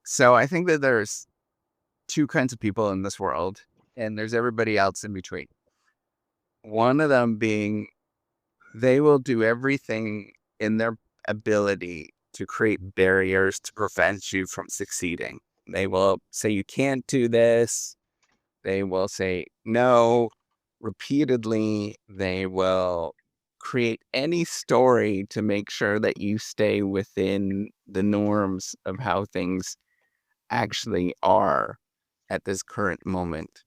So I think that there's two kinds of people in this world, and there's everybody else in between. One of them being they will do everything in their ability to create barriers to prevent you from succeeding. They will say you can't do this. They will say no repeatedly. They will create any story to make sure that you stay within the norms of how things actually are at this current moment.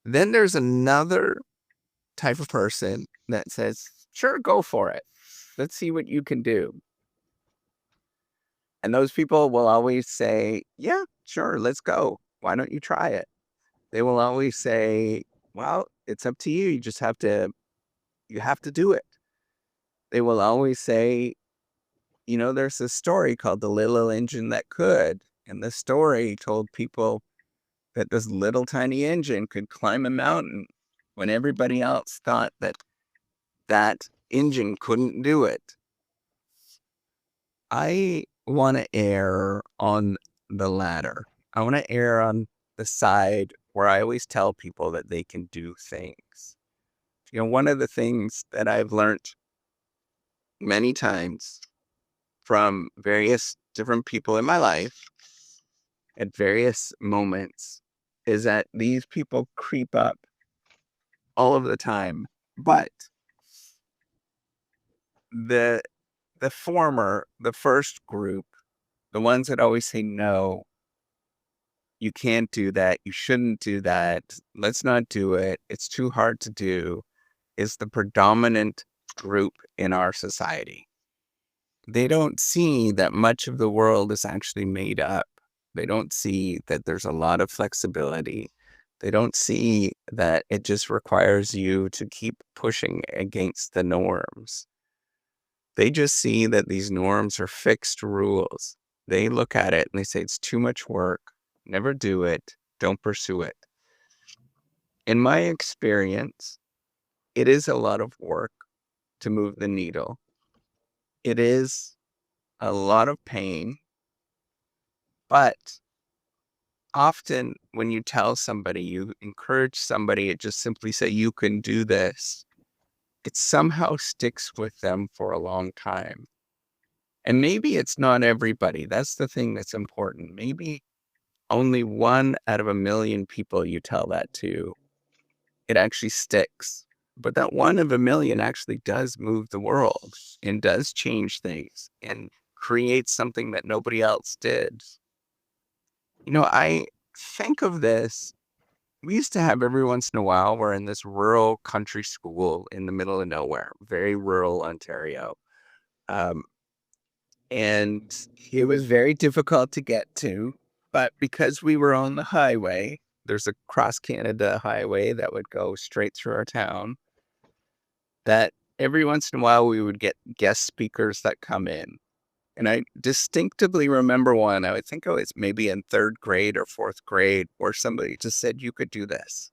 Then there's another type of person that says, sure, go for it. Let's see what you can do. And those people will always say, yeah, sure, let's go. Why don't you try it? They will always say, well, it's up to you. You have to do it. They will always say, there's a story called The Little Engine That Could. And the story told people that this little tiny engine could climb a mountain when everybody else thought that that engine couldn't do it. I want to err on the latter. I want to err on the side where I always tell people that they can do things. One of the things that I've learned many times from various different people in my life at various moments is that these people creep up all of the time. But the the first group, the ones that always say no, you can't do that, you shouldn't do that, let's not do it, it's too hard to do, is the predominant group in our society. They don't see that much of the world is actually made up. They don't see that there's a lot of flexibility. They don't see that it just requires you to keep pushing against the norms. They just see that these norms are fixed rules. They look at it and they say, it's too much work. Never do it. Don't pursue it. In my experience, it is a lot of work to move the needle. It is a lot of pain, but often when you tell somebody, you encourage somebody to just simply say, you can do this, it somehow sticks with them for a long time. And maybe it's not everybody. That's the thing that's important. Maybe only 1 out of 1,000,000 people you tell that to, it actually sticks. But that 1 of 1,000,000 actually does move the world and does change things and create something that nobody else did. I think of this. We used to have every once in a while, we're in this rural country school in the middle of nowhere, very rural Ontario. Um, and it was very difficult to get to, but because we were on the highway, there's a cross Canada highway that would go straight through our town, that every once in a while we would get guest speakers that come in. And I distinctively remember one, I would think I was maybe in 3rd grade or 4th grade, where somebody just said, you could do this.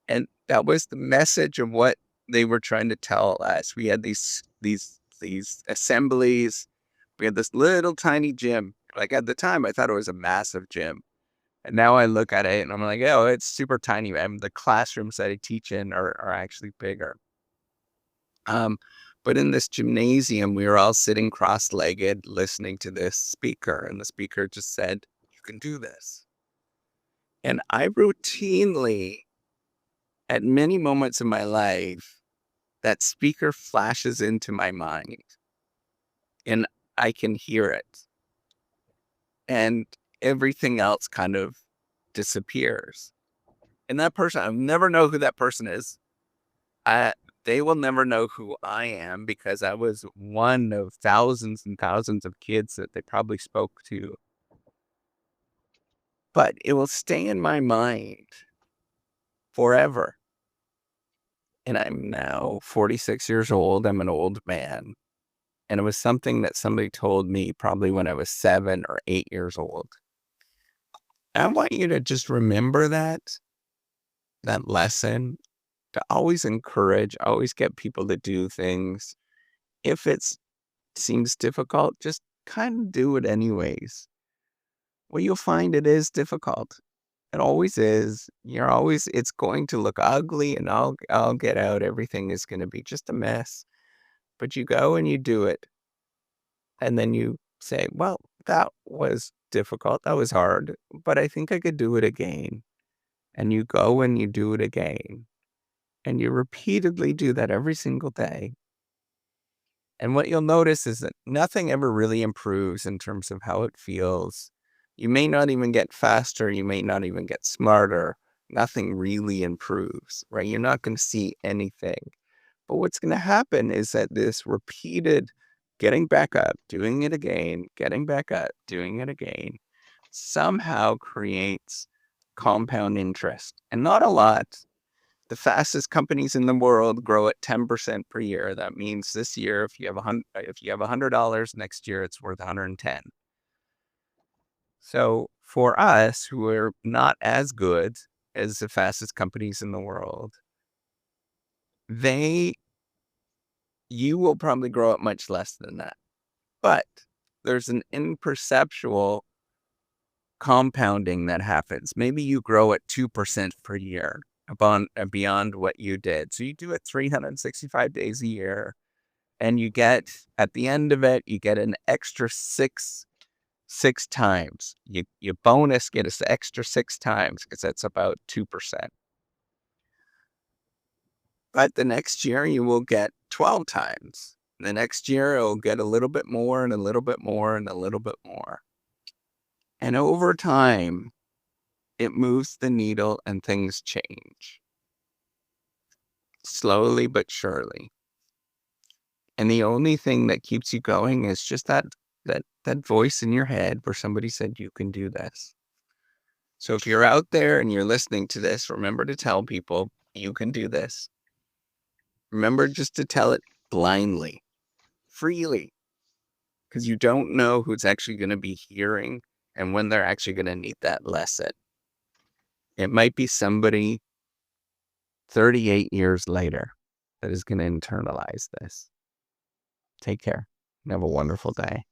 And that was the message of what they were trying to tell us. We had these assemblies. We had this little tiny gym. Like at the time, I thought it was a massive gym. And now I look at it and I'm like, oh, it's super tiny. The classrooms that I teach in are actually bigger. But in this gymnasium, we were all sitting cross-legged listening to this speaker. And the speaker just said, you can do this. And I routinely, at many moments in my life, that speaker flashes into my mind and I can hear it. And everything else kind of disappears. And that person, I'll never know who that person is. They will never know who I am because I was one of thousands and thousands of kids that they probably spoke to. But it will stay in my mind forever. And I'm now 46 years old. I'm an old man. And it was something that somebody told me probably when I was 7 or 8 years old. I want you to just remember that lesson, to always encourage, always get people to do things. If it seems difficult, just kind of do it anyways. well, you'll find it is difficult. It always is. It's going to look ugly and I'll get out. Everything is going to be just a mess. But you go and you do it. And then you say, well, that was difficult. That was hard, but I think I could do it again. And you go and you do it again. And you repeatedly do that every single day. And what you'll notice is that nothing ever really improves in terms of how it feels. You may not even get faster. You may not even get smarter. Nothing really improves, right? You're not going to see anything. But what's going to happen is that this repeated getting back up, doing it again, getting back up, doing it again, somehow creates compound interest. And not a lot. The fastest companies in the world grow at 10% per year. That means this year, if you have $100, next year it's worth 110. So for us, who are not as good as the fastest companies in the world, you will probably grow at much less than that. But there's an imperceptual compounding that happens. Maybe you grow at 2% per year beyond what you did. So you do it 365 days a year, and you get, at the end of it, you get an extra six times. You bonus get an extra 6 times because that's about 2%. But the next year you will get 12 times. The next year it'll get a little bit more and a little bit more and a little bit more. And over time, it moves the needle and things change. Slowly but surely. And the only thing that keeps you going is just that voice in your head where somebody said you can do this. So if you're out there and you're listening to this, remember to tell people you can do this. Remember just to tell it blindly, freely, because you don't know who's actually going to be hearing and when they're actually going to need that lesson. It might be somebody 38 years later that is going to internalize this. Take care and have a wonderful day.